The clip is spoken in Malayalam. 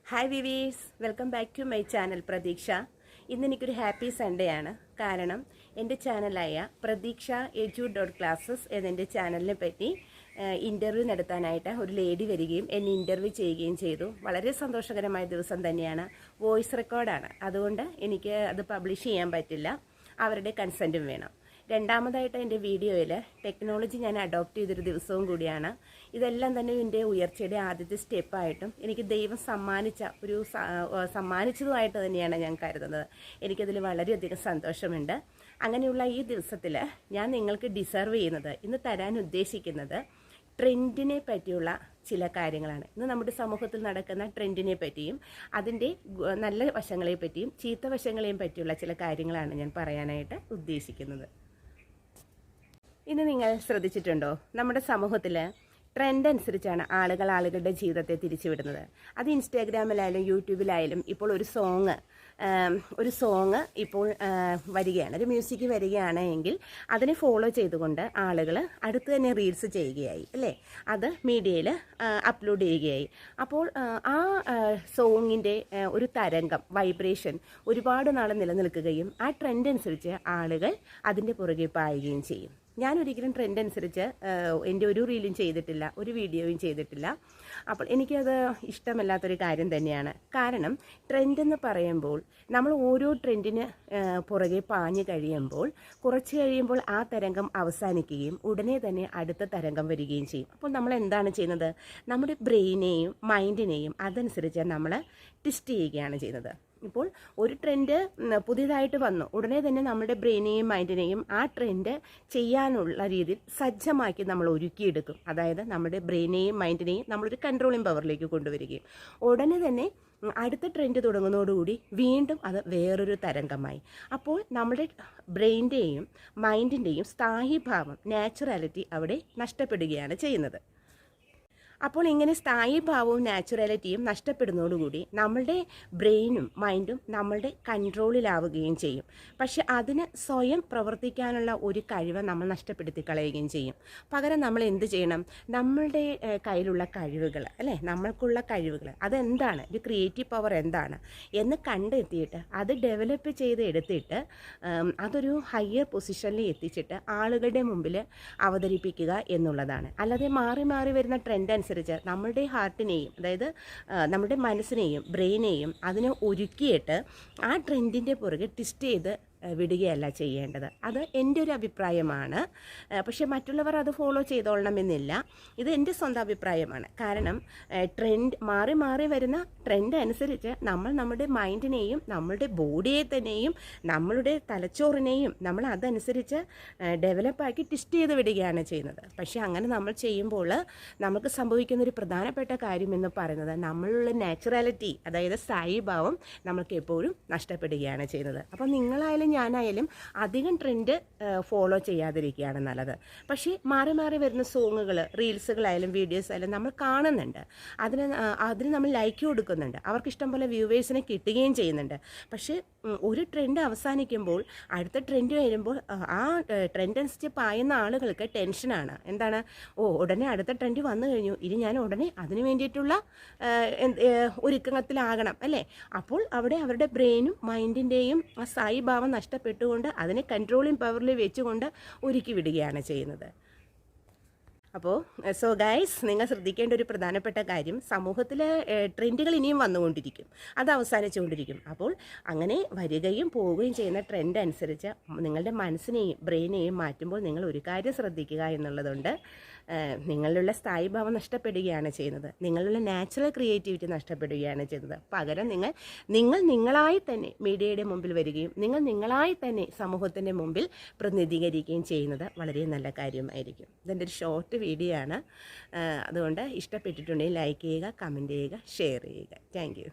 Hi viewers, welcome back to my channel Prateeksha. ഇന്ന് എനിക്കൊരു ഹാപ്പി സൺഡേ ആണ്. കാരണം എൻ്റെ ചാനലായ പ്രതീക്ഷ edu.classes എന്നെൻ്റെ ചാനലിനെ പറ്റി ഇൻ്റർവ്യൂ നടത്താനായിട്ട് ഒരു ലേഡി വരികയും എന്നെ ഇൻ്റർവ്യൂ ചെയ്യുകയും ചെയ്തു. വളരെ സന്തോഷകരമായ ദിവസം തന്നെയാണ്. വോയിസ് റെക്കോർഡാണ്, അതുകൊണ്ട് എനിക്ക് അത് പബ്ലിഷ് ചെയ്യാൻ പറ്റില്ല. അവരുടെ കൺസെൻറ്റും വേണം. രണ്ടാമതായിട്ട് എൻ്റെ വീഡിയോയിൽ ടെക്നോളജി ഞാൻ അഡോപ്റ്റ് ചെയ്തൊരു ദിവസവും കൂടിയാണ്. ഇതെല്ലാം തന്നെ എൻ്റെ ഉയർച്ചയുടെ ആദ്യത്തെ സ്റ്റെപ്പായിട്ടും എനിക്ക് ദൈവം സമ്മാനിച്ചതുമായിട്ട് തന്നെയാണ് ഞാൻ കരുതുന്നത്. എനിക്കതിൽ വളരെയധികം സന്തോഷമുണ്ട്. അങ്ങനെയുള്ള ഈ ദിവസത്തിൽ ഞാൻ നിങ്ങൾക്ക് ഡിസർവ് ചെയ്യുന്നത്, ഇന്ന് തരാൻ ഉദ്ദേശിക്കുന്നത് ട്രെൻഡിനെ പറ്റിയുള്ള ചില കാര്യങ്ങളാണ്. ഇന്ന് നമ്മുടെ സമൂഹത്തിൽ നടക്കുന്ന ട്രെൻഡിനെ പറ്റിയും അതിൻ്റെ നല്ല വശങ്ങളെ പറ്റിയും ചീത്ത വശങ്ങളെയും പറ്റിയുള്ള ചില കാര്യങ്ങളാണ് ഞാൻ പറയാനായിട്ട് ഉദ്ദേശിക്കുന്നത്. ഇന്ന് നിങ്ങൾ ശ്രദ്ധിച്ചിട്ടുണ്ടോ, നമ്മുടെ സമൂഹത്തിൽ ട്രെൻഡ് അനുസരിച്ചാണ് ആളുകളുടെ ജീവിതത്തെ തിരിച്ചുവിടുന്നത്. അത് ഇൻസ്റ്റാഗ്രാമിലായാലും യൂട്യൂബിലായാലും ഇപ്പോൾ ഒരു സോങ് ഇപ്പോൾ വരികയാണ്, ഒരു മ്യൂസിക് വരികയാണ് എങ്കിൽ അതിനെ ഫോളോ ചെയ്തുകൊണ്ട് ആളുകൾ അടുത്ത് തന്നെ റീൽസ് ചെയ്യുകയായി, അല്ലേ? അത് മീഡിയയിൽ അപ്ലോഡ് ചെയ്യുകയായി. അപ്പോൾ ആ സോങ്ങിൻ്റെ ഒരു തരംഗം, വൈബ്രേഷൻ ഒരുപാട് നാൾ നിലനിൽക്കുകയും ആ ട്രെൻഡ് അനുസരിച്ച് ആളുകൾ അതിൻ്റെ പുറകെ പായുകയും ചെയ്യും. ഞാനൊരിക്കലും ട്രെൻഡ് അനുസരിച്ച് എൻ്റെ ഒരു റീലും ചെയ്തിട്ടില്ല, ഒരു വീഡിയോയും ചെയ്തിട്ടില്ല. അപ്പോൾ എനിക്കത് ഇഷ്ടമല്ലാത്തൊരു കാര്യം തന്നെയാണ്. കാരണം ട്രെൻഡ് എന്ന് പറയുമ്പോൾ നമ്മൾ ഓരോ ട്രെൻഡിന് പുറകെ പാഞ്ഞു കഴിയുമ്പോൾ കുറച്ച് കഴിയുമ്പോൾ ആ തരംഗം അവസാനിക്കുകയും ഉടനെ തന്നെ അടുത്ത തരംഗം വരികയും ചെയ്യും. അപ്പോൾ നമ്മൾ എന്താണ് ചെയ്യുന്നത്? നമ്മുടെ ബ്രെയിനെയും മൈൻഡിനെയും അതനുസരിച്ച് നമ്മൾ ട്വിസ്റ്റ് ചെയ്യുകയാണ് ചെയ്യുന്നത്. ഇപ്പോൾ ഒരു ട്രെൻഡ് പുതിയതായിട്ട് വന്നു, ഉടനെ തന്നെ നമ്മുടെ ബ്രെയിനെയും മൈൻഡിനെയും ആ ട്രെൻഡ് ചെയ്യാനുള്ള രീതിയിൽ സജ്ജമാക്കി നമ്മൾ ഒരുക്കിയെടുക്കും. അതായത് നമ്മുടെ ബ്രെയിനെയും മൈൻഡിനെയും നമ്മളൊരു കൺട്രോളിംഗ് പവറിലേക്ക് കൊണ്ടുവരികയും ഉടനെ തന്നെ അടുത്ത ട്രെൻഡ് തുടങ്ങുന്നതോടുകൂടി വീണ്ടും അത് വേറൊരു തരംഗമായി. അപ്പോൾ നമ്മുടെ ബ്രെയിൻ്റെയും മൈൻഡിൻ്റെയും സ്ഥായീഭാവം, നാച്ചുറാലിറ്റി അവിടെ നഷ്ടപ്പെടുകയാണ് ചെയ്യുന്നത്. അപ്പോൾ ഇങ്ങനെ സ്ഥായീഭാവവും നാച്ചുറാലിറ്റിയും നഷ്ടപ്പെടുന്നതോടുകൂടി നമ്മളുടെ ബ്രെയിനും മൈൻഡും നമ്മളുടെ കൺട്രോളിലാവുകയും ചെയ്യും. പക്ഷെ അതിന് സ്വയം പ്രവർത്തിക്കാനുള്ള ഒരു കഴിവ് നമ്മൾ നഷ്ടപ്പെടുത്തി കളയുകയും ചെയ്യും. പകരം നമ്മൾ എന്ത് ചെയ്യണം? നമ്മളുടെ കയ്യിലുള്ള കഴിവുകൾ, അല്ലേ, നമ്മൾക്കുള്ള കഴിവുകൾ അതെന്താണ്, ഒരു ക്രിയേറ്റീവ് പവർ എന്താണ് എന്ന് കണ്ടെത്തിയിട്ട് അത് ഡെവലപ്പ് ചെയ്ത് എടുത്തിട്ട് അതൊരു ഹയർ പൊസിഷനിൽ എത്തിച്ചിട്ട് ആളുകളുടെ മുമ്പിൽ അവതരിപ്പിക്കുക എന്നുള്ളതാണ്. അല്ലാതെ മാറി മാറി വരുന്ന ട്രെൻഡ് അനുസരിച്ച് നമ്മളുടെ ഹാർട്ടിനെയും, അതായത് നമ്മുടെ മനസ്സിനെയും ബ്രെയിനെയും അതിനെ ഒരുക്കിയിട്ട് ആ ട്രെൻഡിൻ്റെ പുറകെ ട്വിസ്റ്റ് ചെയ്ത് വിടുകയല്ല ചെയ്യേണ്ടത്. അത് എൻ്റെ ഒരു അഭിപ്രായമാണ്. പക്ഷെ മറ്റുള്ളവർ അത് ഫോളോ ചെയ്തോളണമെന്നില്ല. ഇത് എൻ്റെ സ്വന്തം അഭിപ്രായമാണ്. കാരണം ട്രെൻഡ് മാറി മാറി വരുന്ന ട്രെൻഡ് അനുസരിച്ച് നമ്മൾ നമ്മുടെ മൈൻഡിനെയും നമ്മളുടെ ബോഡിയെ തന്നെയും നമ്മളുടെ തലച്ചോറിനെയും നമ്മൾ അതനുസരിച്ച് ഡെവലപ്പാക്കി ട്വിസ്റ്റ് ചെയ്ത് വിടുകയാണ് ചെയ്യുന്നത്. പക്ഷെ അങ്ങനെ നമ്മൾ ചെയ്യുമ്പോൾ നമുക്ക് സംഭവിക്കുന്ന ഒരു പ്രധാനപ്പെട്ട കാര്യമെന്ന് പറയുന്നത് നമ്മളുള്ള നാച്ചുറാലിറ്റി, അതായത് സ്ഥായീഭാവം നമ്മൾക്ക് എപ്പോഴും നഷ്ടപ്പെടുകയാണ് ചെയ്യുന്നത്. അപ്പോൾ നിങ്ങളായാലും ഞാനായാലും അധികം ട്രെൻഡ് ഫോളോ ചെയ്യാതിരിക്കുകയാണ് നല്ലത്. പക്ഷേ മാറി മാറി വരുന്ന സോങ്ങുകൾ, റീൽസുകളായാലും വീഡിയോസ് ആയാലും നമ്മൾ കാണുന്നുണ്ട്, അതിന് നമ്മൾ ലൈക്ക് കൊടുക്കുന്നുണ്ട്, അവർക്ക് ഇഷ്ടം പോലെ വ്യൂവേഴ്സിനെ കിട്ടുകയും ചെയ്യുന്നുണ്ട്. പക്ഷേ ഒരു ട്രെൻഡ് അവസാനിക്കുമ്പോൾ അടുത്ത ട്രെൻഡ് വരുമ്പോൾ ആ ട്രെൻഡ് അനുസരിച്ച് പായുന്ന ആളുകൾക്ക് ടെൻഷനാണ്. എന്താണ്? ഉടനെ അടുത്ത ട്രെൻഡ് വന്നു കഴിഞ്ഞു, ഇനി ഞാൻ ഉടനെ അതിന് വേണ്ടിയിട്ടുള്ള ഒരുക്കത്തിലാകണം, അല്ലേ? അപ്പോൾ അവിടെ അവരുടെ ബ്രെയിനും മൈൻഡിൻ്റെയും ആ സ്ഥായീഭാവം നഷ്ടപ്പെട്ടുകൊണ്ട് അതിനെ കൺട്രോളിംഗ് പവറിൽ വെച്ചുകൊണ്ട് ഒരുക്കി വിടുകയാണ് ചെയ്യുന്നത്. അപ്പോൾ ഗൈസ്, നിങ്ങൾ ശ്രദ്ധിക്കേണ്ട ഒരു പ്രധാനപ്പെട്ട കാര്യം, സമൂഹത്തിൽ ട്രെൻഡുകൾ ഇനിയും വന്നുകൊണ്ടിരിക്കും, അത് അവസാനിച്ചുകൊണ്ടിരിക്കും. അപ്പോൾ അങ്ങനെ വരികയും പോവുകയും ചെയ്യുന്ന ട്രെൻഡ് അനുസരിച്ച് നിങ്ങളുടെ മനസ്സിനെയും ബ്രെയിനെയും മാറ്റുമ്പോൾ നിങ്ങൾ ഒരു കാര്യം ശ്രദ്ധിക്കുക എന്നുള്ളതുണ്ട്. നിങ്ങളിലുള്ള സ്ഥായീഭാവം നഷ്ടപ്പെടുകയാണ് ചെയ്യുന്നത്, നിങ്ങളിലുള്ള നാച്ചുറൽ ക്രിയേറ്റിവിറ്റി നഷ്ടപ്പെടുകയാണ് ചെയ്യുന്നത്. പകരം നിങ്ങൾ നിങ്ങളായി തന്നെ മീഡിയയുടെ മുമ്പിൽ വരികയും നിങ്ങളായി തന്നെ സമൂഹത്തിൻ്റെ മുമ്പിൽ പ്രതിനിധീകരിക്കുകയും ചെയ്യുന്നത് വളരെ നല്ല കാര്യമായിരിക്കും. ഇതിൻ്റെ ഒരു ഷോർട്ട് വീഡിയോ ആണ്. അതുകൊണ്ട് ഇഷ്ടപ്പെട്ടിട്ടുണ്ടെങ്കിൽ ലൈക്ക് ചെയ്യുക, കമൻറ്റ് ചെയ്യുക, ഷെയർ ചെയ്യുക. Thank you.